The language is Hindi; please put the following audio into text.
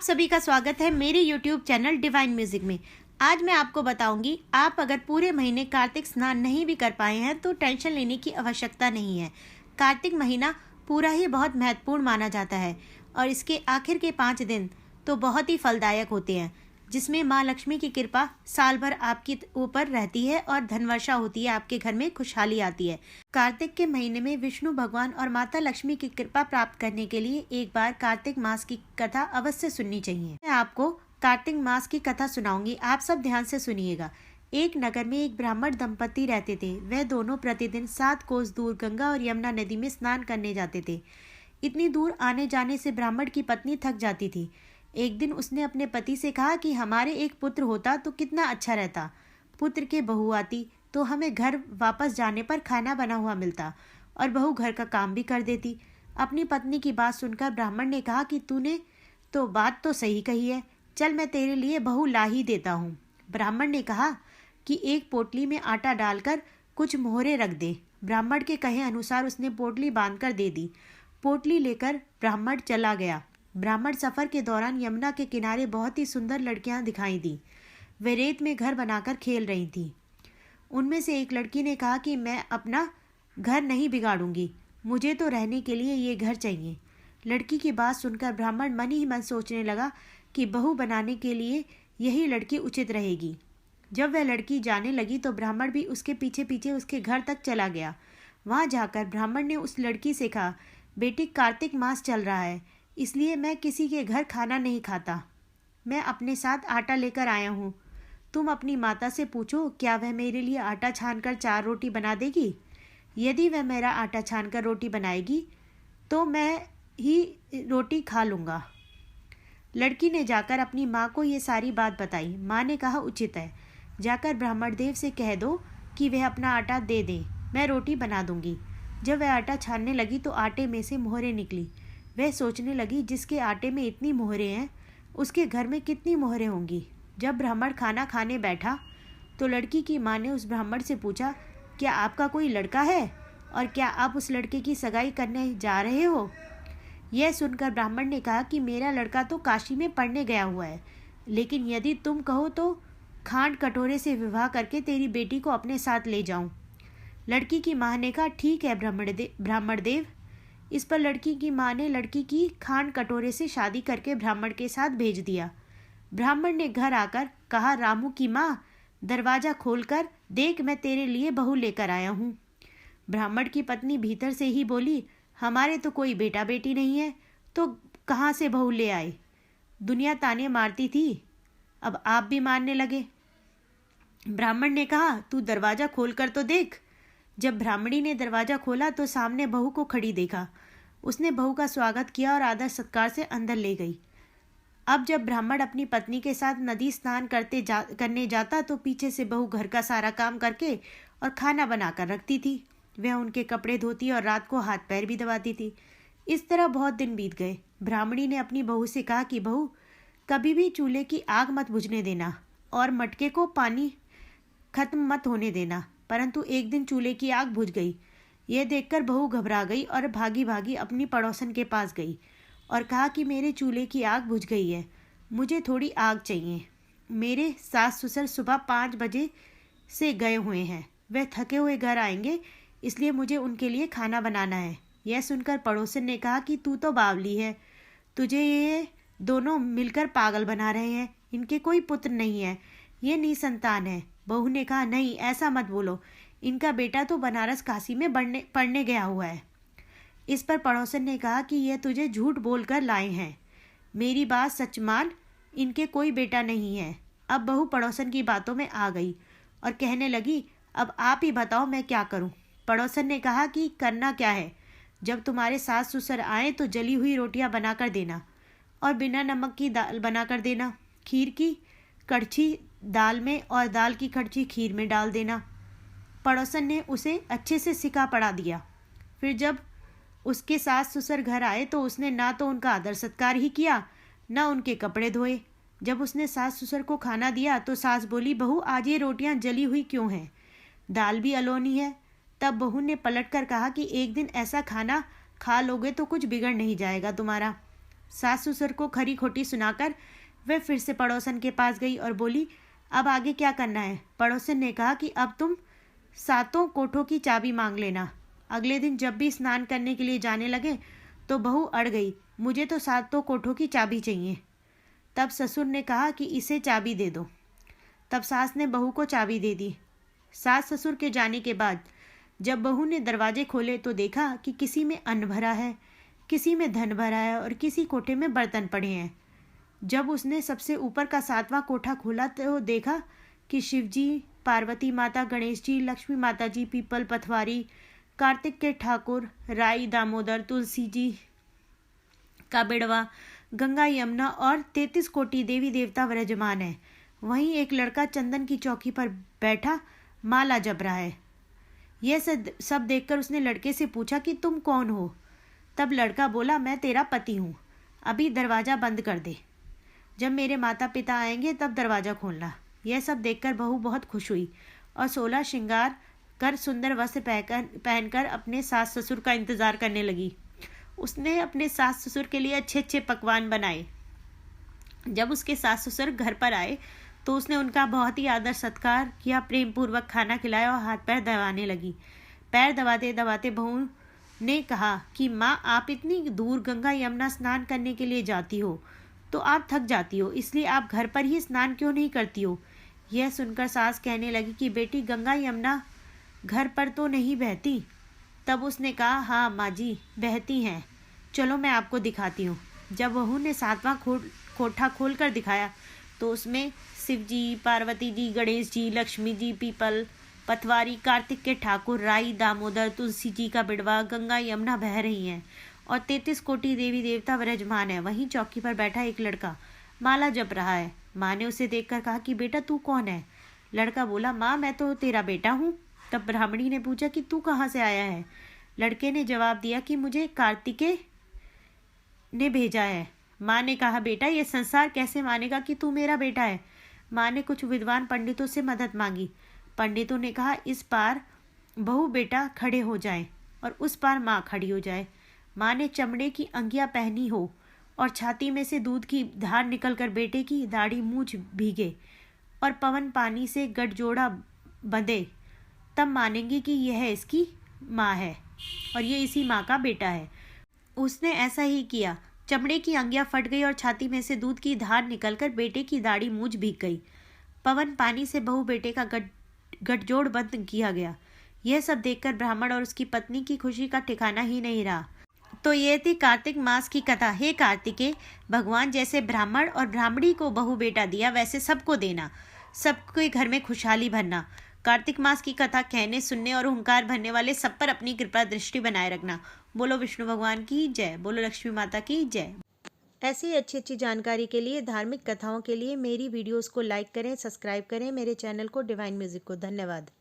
सभी का स्वागत है मेरे YouTube चैनल डिवाइन म्यूजिक में। आज मैं आपको बताऊंगी, आप अगर पूरे महीने कार्तिक स्नान नहीं भी कर पाए हैं तो टेंशन लेने की आवश्यकता नहीं है। कार्तिक महीना पूरा ही बहुत महत्वपूर्ण माना जाता है और इसके आखिर के 5 दिन तो बहुत ही फलदायक होते हैं, जिसमें माँ लक्ष्मी की कृपा साल भर आपके ऊपर रहती है और धनवर्षा होती है, आपके घर में खुशहाली आती है। कार्तिक के महीने में विष्णु भगवान और माता लक्ष्मी की कृपा प्राप्त करने के लिए एक बार कार्तिक मास की कथा अवश्य सुननी चाहिए। मैं आपको कार्तिक मास की कथा सुनाऊंगी, आप सब ध्यान से सुनिएगा। एक नगर में एक ब्राह्मण दंपति रहते थे। वह दोनों प्रतिदिन 7 कोस दूर गंगा और यमुना नदी में स्नान करने जाते थे। इतनी दूर आने जाने से ब्राह्मण की पत्नी थक जाती थी। एक दिन उसने अपने पति से कहा कि हमारे एक पुत्र होता तो कितना अच्छा रहता। पुत्र के बहू आती तो हमें घर वापस जाने पर खाना बना हुआ मिलता और बहू घर का काम भी कर देती। अपनी पत्नी की बात सुनकर ब्राह्मण ने कहा कि तूने तो बात तो सही कही है, चल मैं तेरे लिए बहू ला ही देता हूँ। ब्राह्मण ने कहा कि एक पोटली में आटा डालकर कुछ मोहरे रख दे। ब्राह्मण के कहे अनुसार उसने पोटली बांधकर दे दी। पोटली लेकर ब्राह्मण चला गया। ब्राह्मण सफर के दौरान यमुना के किनारे बहुत ही सुंदर लड़कियां दिखाई दी। वे रेत में घर बनाकर खेल रही थीं। उनमें से एक लड़की ने कहा कि मैं अपना घर नहीं बिगाड़ूंगी, मुझे तो रहने के लिए ये घर चाहिए। लड़की की बात सुनकर ब्राह्मण मन ही मन सोचने लगा कि बहू बनाने के लिए यही लड़की उचित रहेगी। जब वह लड़की जाने लगी तो ब्राह्मण भी उसके पीछे पीछे उसके घर तक चला गया। वहां जाकर ब्राह्मण ने उस लड़की से कहा, बेटी कार्तिक मास चल रहा है, इसलिए मैं किसी के घर खाना नहीं खाता। मैं अपने साथ आटा लेकर आया हूँ। तुम अपनी माता से पूछो क्या वह मेरे लिए आटा छानकर 4 रोटी बना देगी। यदि वह मेरा आटा छानकर रोटी बनाएगी तो मैं ही रोटी खा लूँगा। लड़की ने जाकर अपनी माँ को ये सारी बात बताई। माँ ने कहा उचित है, जाकर ब्राह्मण देव से कह दो कि वह अपना आटा दे दें, मैं रोटी बना दूंगी। जब वह आटा छानने लगी तो आटे में से मोहरें निकली। वह सोचने लगी, जिसके आटे में इतनी मोहरें हैं उसके घर में कितनी मोहरें होंगी। जब ब्राह्मण खाना खाने बैठा तो लड़की की माँ ने उस ब्राह्मण से पूछा, क्या आपका कोई लड़का है और क्या आप उस लड़के की सगाई करने जा रहे हो। यह सुनकर ब्राह्मण ने कहा कि मेरा लड़का तो काशी में पढ़ने गया हुआ है, लेकिन यदि तुम कहो तो खांड कटोरे से विवाह करके तेरी बेटी को अपने साथ ले जाऊं। लड़की की माँ ने कहा ठीक है ब्राह्मण देव। इस पर लड़की की माँ ने लड़की की खांड कटोरे से शादी करके ब्राह्मण के साथ भेज दिया। ब्राह्मण ने घर आकर कहा, रामू की माँ दरवाजा खोलकर देख, मैं तेरे लिए बहू लेकर आया हूँ। ब्राह्मण की पत्नी भीतर से ही बोली, हमारे तो कोई बेटा बेटी नहीं है, तो कहाँ से बहू ले आए। दुनिया ताने मारती थी, अब आप भी मारने लगे। ब्राह्मण ने कहा, तू दरवाजा खोल कर तो देख। जब ब्राह्मणी ने दरवाजा खोला तो सामने बहू को खड़ी देखा। उसने बहू का स्वागत किया और आदर सत्कार से अंदर ले गई। अब जब ब्राह्मण अपनी पत्नी के साथ नदी स्नान करने जाता तो पीछे से बहू घर का सारा काम करके और खाना बनाकर रखती थी। वह उनके कपड़े धोती और रात को हाथ पैर भी दबाती थी। इस तरह बहुत दिन बीत गए। ब्राह्मणी ने अपनी बहू से कहा कि बहू, कभी भी चूल्हे की आग मत बुझने देना और मटके को पानी खत्म मत होने देना। परंतु एक दिन चूल्हे की आग बुझ गई। यह देखकर बहू घबरा गई और भागी भागी अपनी पड़ोसन के पास गई और कहा कि मेरे चूल्हे की आग बुझ गई है, मुझे थोड़ी आग चाहिए। मेरे सास ससुर सुबह 5 बजे से गए हुए हैं, वह थके हुए घर आएंगे, इसलिए मुझे उनके लिए खाना बनाना है। यह सुनकर पड़ोसन ने कहा कि तू तो बावली है, तुझे ये दोनों मिलकर पागल बना रहे हैं, इनके कोई पुत्र नहीं है, ये निसंतान है। बहू ने कहा, नहीं ऐसा मत बोलो, इनका बेटा तो बनारस काशी में पढ़ने गया हुआ है। इस पर पड़ोसन ने कहा कि यह तुझे झूठ बोलकर लाए हैं, मेरी बात सच मान, इनके कोई बेटा नहीं है। अब बहू पड़ोसन की बातों में आ गई और कहने लगी, अब आप ही बताओ मैं क्या करूं। पड़ोसन ने कहा कि करना क्या है, जब तुम्हारे सास ससुर आए तो जली हुई रोटियां बनाकर देना और बिना नमक की दाल बनाकर देना, खीर की कड़छी दाल में और दाल की कड़छी खीर में डाल देना। पड़ोसन ने उसे अच्छे से सिखा पढ़ा दिया। फिर जब उसके सास ससुर घर आए तो उसने ना तो उनका आदर सत्कार ही किया, ना उनके कपड़े धोए। जब उसने सास ससुर को खाना दिया तो सास बोली, बहू आज ये रोटियां जली हुई क्यों हैं, दाल भी अलोनी है। तब बहू ने पलट कर कहा कि एक दिन ऐसा खाना खा लोगे तो कुछ बिगड़ नहीं जाएगा तुम्हारा। सास ससुर को खरी खोटी सुनाकर वह फिर से पड़ोसन के पास गई और बोली, अब आगे क्या करना है? पड़ोसन ने कहा कि अब तुम 7 कोठों की चाबी मांग लेना। अगले दिन जब भी स्नान करने के लिए जाने लगे तो बहू अड़ गई, मुझे तो 7 कोठों की चाबी चाहिए। तब ससुर ने कहा कि इसे चाबी दे दो। तब सास ने बहू को चाबी दे दी। सास ससुर के जाने के बाद जब बहू ने दरवाजे खोले तो देखा कि किसी में अन्न भरा है, किसी में धन भरा है और किसी कोठे में बर्तन पड़े हैं। जब उसने सबसे ऊपर का 7वां कोठा खोला तो देखा कि शिव जी, पार्वती माता, गणेश जी, लक्ष्मी माता जी, पीपल, पथवारी, कार्तिक के ठाकुर, राई, दामोदर, तुलसी जी का बिड़वा, गंगा, यमुना और 33 कोटि देवी देवता विराजमान है। वहीं एक लड़का चंदन की चौकी पर बैठा माला जप रहा है। यह सब देखकर उसने लड़के से पूछा कि तुम कौन हो? तब लड़का बोला, मैं तेरा पति हूँ, अभी दरवाज़ा बंद कर दे, जब मेरे माता पिता आएंगे तब दरवाज़ा खोलना। यह सब देखकर बहू बहुत खुश हुई और 16 श्रृंगार कर सुंदर वस्त्र पहनकर अपने सास ससुर का इंतज़ार करने लगी। उसने अपने सास ससुर के लिए अच्छे अच्छे पकवान बनाए। जब उसके सास ससुर घर पर आए तो उसने उनका बहुत ही आदर सत्कार किया, प्रेम पूर्वक खाना खिलाया और हाथ पैर दबाने लगी। पैर दबाते दबाते बहू ने कहा कि माँ, आप इतनी दूर गंगा यमुना स्नान करने के लिए जाती हो तो आप थक जाती हो, इसलिए आप घर पर ही स्नान क्यों नहीं करती हो? यह सुनकर सास कहने लगी कि बेटी, गंगा यमुना घर पर तो नहीं बहती। तब उसने कहा, हाँ माँ जी, बहती हैं, चलो मैं आपको दिखाती हूँ। जब बहू ने 7वां कोठा खोल कर दिखाया तो उसमें शिव जी, पार्वती जी, गणेश जी, लक्ष्मी जी, पीपल, पथवारी, कार्तिक के ठाकुर, राई, दामोदर, तुलसी जी का बिड़वा, गंगा यमुना बह रही हैं और 33 कोटि देवी देवता विराजमान है। वहीं चौकी पर बैठा एक लड़का माला जप रहा है। माँ ने उसे देखकर कहा कि बेटा, तू कौन है? लड़का बोला, माँ, मैं तो तेरा बेटा हूँ। तब ब्राह्मणी ने पूछा कि तू कहाँ से आया है? लड़के ने जवाब दिया कि मुझे कार्तिकेय ने भेजा है। माँ ने कहा, बेटा, ये संसार कैसे मानेगा कि तू मेरा बेटा है? माँ ने कुछ विद्वान पंडितों से मदद मांगी। पंडितों ने कहा, इस पार बहू बेटा खड़े हो जाए और उस पार माँ खड़ी हो जाए। माँ ने चमड़े की अंगियाँ पहनी हो और छाती में से दूध की धार निकलकर बेटे की दाढ़ी मूछ भीगे और पवन पानी से गठजोड़ा बंधे, तब मानेंगे कि यह इसकी माँ है और ये इसी माँ का बेटा है। उसने ऐसा ही किया। चमड़े की अंगियाँ फट गई और छाती में से दूध की धार निकलकर बेटे की दाढ़ी मूछ भीग गई। पवन पानी से बहू बेटे का गठजोड़ बंद किया गया। यह सब देखकर ब्राह्मण और उसकी पत्नी की खुशी का ठिकाना ही नहीं रहा। तो ये थी कार्तिक मास की कथा। हे कार्तिकेय, भगवान जैसे ब्राह्मण और ब्राह्मणी को बहू बेटा दिया वैसे सबको देना, सबके घर में खुशहाली भरना। कार्तिक मास की कथा कहने, सुनने और हुंकार भरने वाले सब पर अपनी कृपा दृष्टि बनाए रखना। बोलो विष्णु भगवान की जय, बोलो लक्ष्मी माता की जय। ऐसी अच्छी अच्छी जानकारी के लिए, धार्मिक कथाओं के लिए मेरी वीडियोस को लाइक करें, सब्सक्राइब करें मेरे चैनल को डिवाइन म्यूजिक को। धन्यवाद।